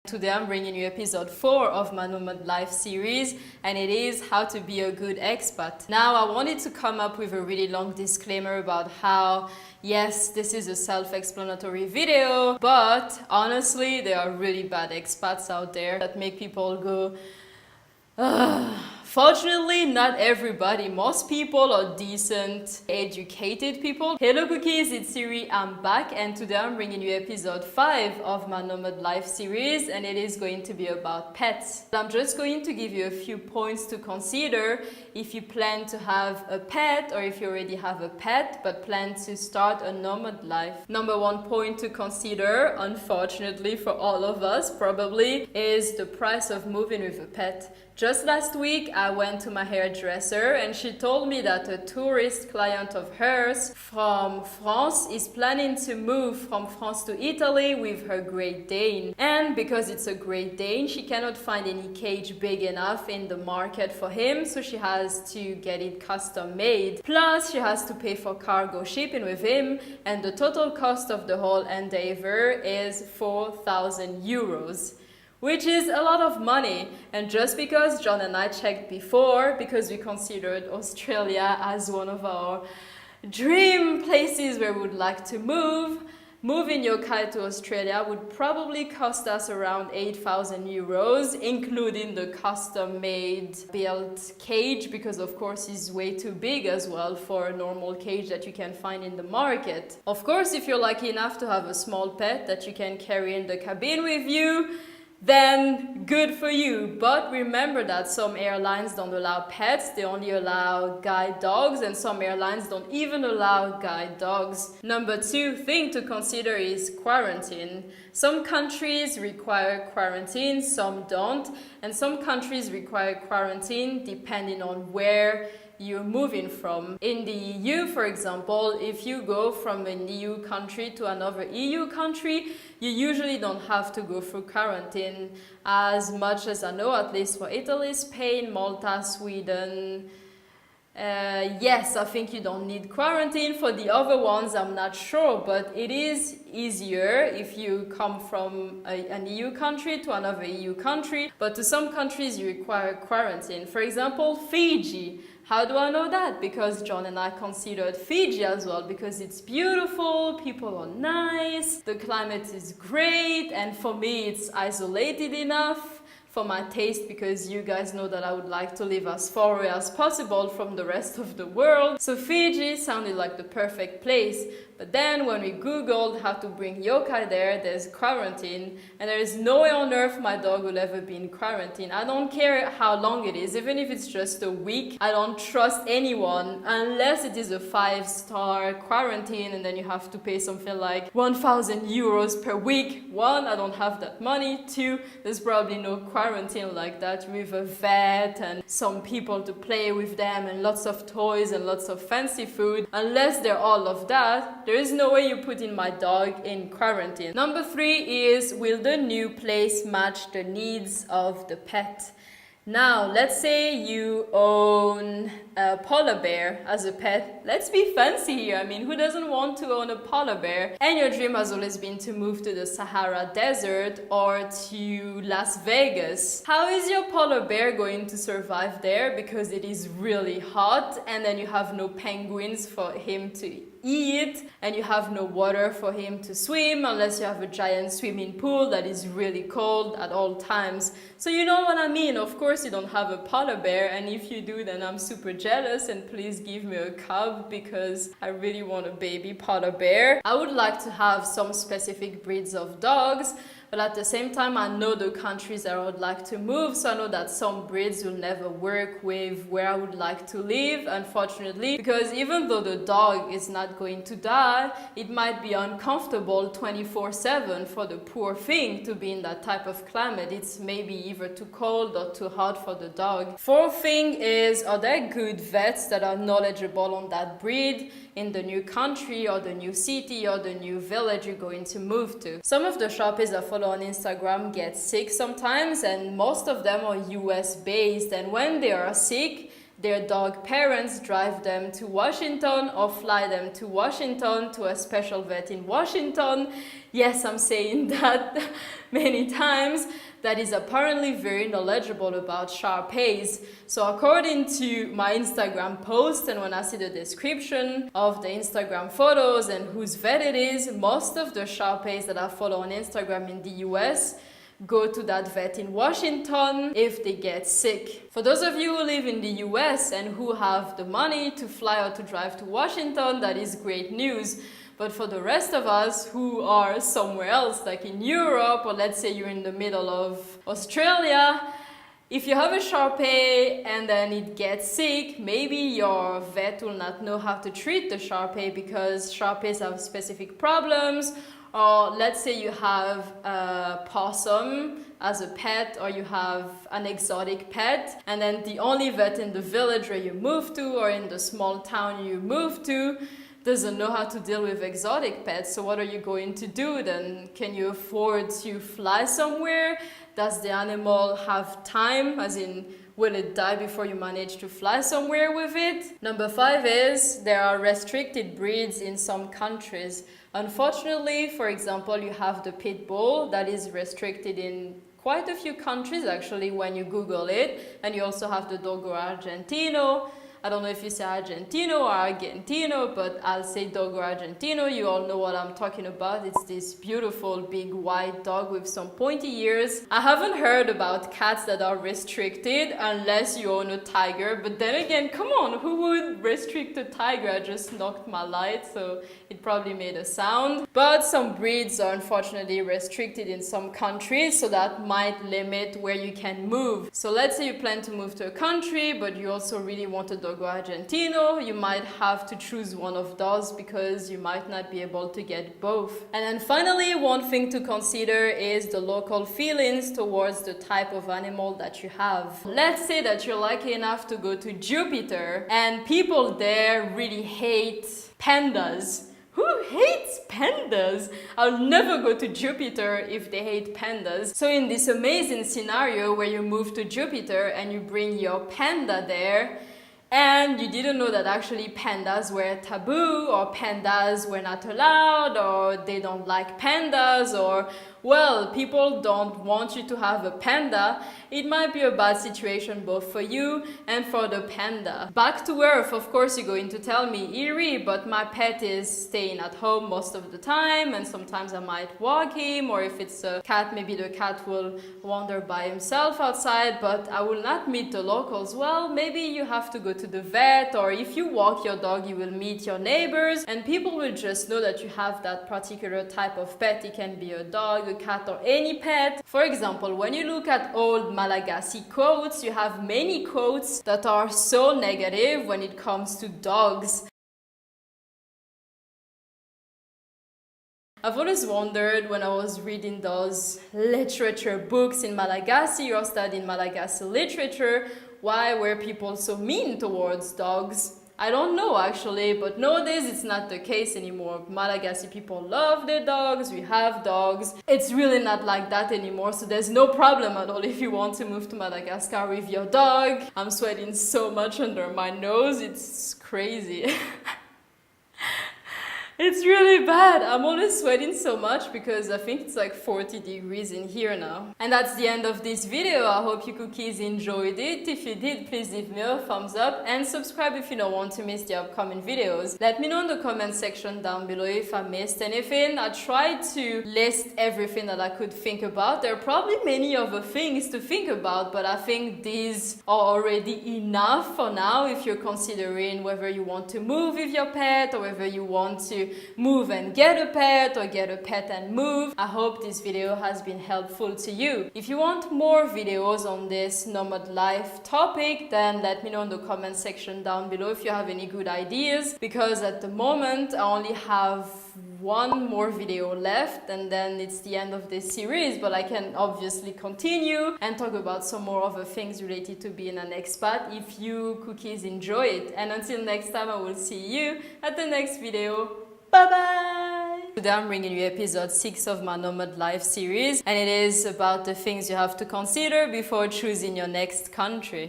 Today I'm bringing you episode 4 of my Nomad life series, and it is how to be a good expat. Now I wanted to come up with a really long disclaimer about how, yes, this is a self-explanatory video, but honestly there are really bad expats out there that make people go, ugh. Fortunately, not everybody. Most people are decent, educated people. Hello cookies, it's Siri, I'm back, and today I'm bringing you episode 5 of my Nomad life series, and it is going to be about pets. I'm just going to give you a few points to consider if you plan to have a pet or if you already have a pet but plan to start a nomad life. Number 1 point to consider, unfortunately for all of us probably, is the price of moving with a pet. Just last week, I went to my hairdresser and she told me that a tourist client of hers from France is planning to move from France to Italy with her Great Dane. And because it's a Great Dane, she cannot find any cage big enough in the market for him, so she has to get it custom made. Plus, she has to pay for cargo shipping with him, and the total cost of the whole endeavor is 4,000 euros. Which is a lot of money, and just because John and I checked before, because we considered Australia as one of our dream places where we would like to move, moving yokai to Australia would probably cost us around 8,000 euros, including the custom-made built cage, because of course it's way too big as well for a normal cage that you can find in the market. Of course, if you're lucky enough to have a small pet that you can carry in the cabin with you, then good for you. But remember that some airlines don't allow pets, they only allow guide dogs, and some airlines don't even allow guide dogs. Number 2 thing to consider is quarantine. Some countries require quarantine, some don't, and some countries require quarantine depending on where you're moving from. In the EU, for example, if you go from an EU country to another EU country, you usually don't have to go through quarantine. As much as I know, at least for Italy, Spain, Malta, Sweden, yes, I think you don't need quarantine. For the other ones, I'm not sure, but it is easier if you come from an EU country to another EU country. But to some countries, you require quarantine. For example, Fiji. How do I know that? Because John and I considered Fiji as well, because it's beautiful, people are nice, the climate is great, and for me it's isolated enough for my taste, because you guys know that I would like to live as far away as possible from the rest of the world. So Fiji sounded like the perfect place. But then when we googled how to bring yokai there, there's quarantine, and there is no way on earth my dog will ever be in quarantine. I don't care how long it is, even if it's just a week. I don't trust anyone unless it is a 5-star quarantine, and then you have to pay something like 1,000 euros per week. 1, I don't have that money. 2, there's probably no quarantine like that with a vet and some people to play with them and lots of toys and lots of fancy food. Unless they're all of that, there is no way you put in my dog in quarantine. Number 3 is, will the new place match the needs of the pet? Now, let's say you own a polar bear as a pet. Let's be fancy here. I mean, who doesn't want to own a polar bear? And your dream has always been to move to the Sahara Desert or to Las Vegas. How is your polar bear going to survive there? Because it is really hot, and then you have no penguins for him to eat, and you have no water for him to swim unless you have a giant swimming pool that is really cold at all times. So you know what I mean. Of course you don't have a polar bear, and if you do, then I'm super jealous, and please give me a cub because I really want a baby polar bear. I would like to have some specific breeds of dogs, but at the same time I know the countries that I would like to move, so I know that some breeds will never work with where I would like to live, unfortunately, because even though the dog is not going to die, it might be uncomfortable 24/7 for the poor thing to be in that type of climate. It's maybe either too cold or too hot for the dog. 4th thing is, are there good vets that are knowledgeable on that breed in the new country or the new city or the new village you're going to move to? Some of the shoppies I follow on Instagram get sick sometimes, and most of them are US based, and when they are sick, their dog parents drive them to Washington or fly them to Washington to a special vet in Washington. Yes, I'm saying that many times. That is apparently very knowledgeable about Shar-Peis. So according to my Instagram post, and when I see the description of the Instagram photos and whose vet it is, most of the Shar-Peis that I follow on Instagram in the US go to that vet in Washington if they get sick. For those of you who live in the US and who have the money to fly or to drive to Washington, that is great news. But for the rest of us who are somewhere else, like in Europe, or let's say you're in the middle of Australia, if you have a Shar-Pei and then it gets sick, maybe your vet will not know how to treat the Shar-Pei because Shar-Peis have specific problems. Or let's say you have a possum as a pet, or you have an exotic pet, and then the only vet in the village where you move to or in the small town you move to doesn't know how to deal with exotic pets. So what are you going to do then? Can you afford to fly somewhere? Does the animal have time, as in will it die before you manage to fly somewhere with it? Number 5 is there are restricted breeds in some countries. Unfortunately, for example, you have the pit bull that is restricted in quite a few countries actually when you Google it, and you also have the Dogo Argentino. I don't know if you say Argentino or Argentino, but I'll say Dogo Argentino. You all know what I'm talking about. It's this beautiful big white dog with some pointy ears. I haven't heard about cats that are restricted unless you own a tiger. But then again, come on, who would restrict a tiger? I just knocked my light, so it probably made a sound. But some breeds are unfortunately restricted in some countries, so that might limit where you can move. So let's say you plan to move to a country, but you also really want a Dogo Argentino, you might have to choose one of those because you might not be able to get both. And then finally, one thing to consider is the local feelings towards the type of animal that you have. Let's say that you're lucky enough to go to Jupiter and people there really hate pandas. Who hates pandas? I'll never go to Jupiter if they hate pandas. So in this amazing scenario where you move to Jupiter and you bring your panda there, and you didn't know that actually pandas were taboo, or pandas were not allowed, or they don't like pandas, or well, people don't want you to have a panda, it might be a bad situation both for you and for the panda. Back to earth, of course you're going to tell me, Iri, but my pet is staying at home most of the time, and sometimes I might walk him, or if it's a cat, maybe the cat will wander by himself outside, but I will not meet the locals. Well, maybe you have to go to the vet, or if you walk your dog, you will meet your neighbors, and people will just know that you have that particular type of pet. It can be a dog, a cat, or any pet. For example, when you look at old Malagasy quotes, you have many quotes that are so negative when it comes to dogs. I've always wondered when I was reading those literature books in Malagasy or studying Malagasy literature, why were people so mean towards dogs? I don't know actually, but nowadays it's not the case anymore. Malagasy people love their dogs, we have dogs. It's really not like that anymore, so there's no problem at all if you want to move to Madagascar with your dog. I'm sweating so much under my nose, it's crazy. It's really bad. I'm always sweating so much because I think it's like 40 degrees in here now. And that's the end of this video. I hope you cookies enjoyed it. If you did, please leave me a thumbs up and subscribe if you don't want to miss the upcoming videos. Let me know in the comment section down below if I missed anything. I tried to list everything that I could think about. There are probably many other things to think about, but I think these are already enough for now if you're considering whether you want to move with your pet or whether you want to move and get a pet or get a pet and move. I hope this video has been helpful to you. If you want more videos on this nomad life topic, then let me know in the comment section down below if you have any good ideas, because at the moment I only have one more video left and then it's the end of this series, but I can obviously continue and talk about some more other things related to being an expat if you cookies enjoy it. And until next time, I will see you at the next video. Bye-bye! Today I'm bringing you episode 6 of my Nomad Life series, and it is about the things you have to consider before choosing your next country.